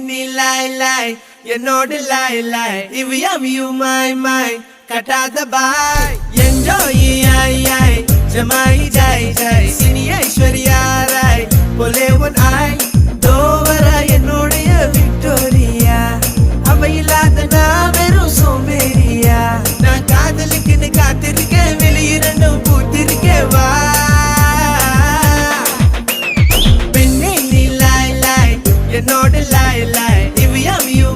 நீ லாய் லாய் என்னோடு லாய் லாய் இவ்வியம் யூ மை மை கட்டாத பாய் என்ஜாய் ஐ ஐ ஜமாய் ஜாய் ஜாய் சினி ஐஸ்வர்யா ராய் போலே உன் ஆய் தோவரா என்னுடைய விக்டோரியா அவ இல்லாத நான் வெறும் சோம்பேறியா நான் காதலுக்குன்னு காத்திருக்கேன் வெளியிரண்டும் பூத்திருக்கேன் வா என்னோட லாய் லாய் இவ்வியம் யூ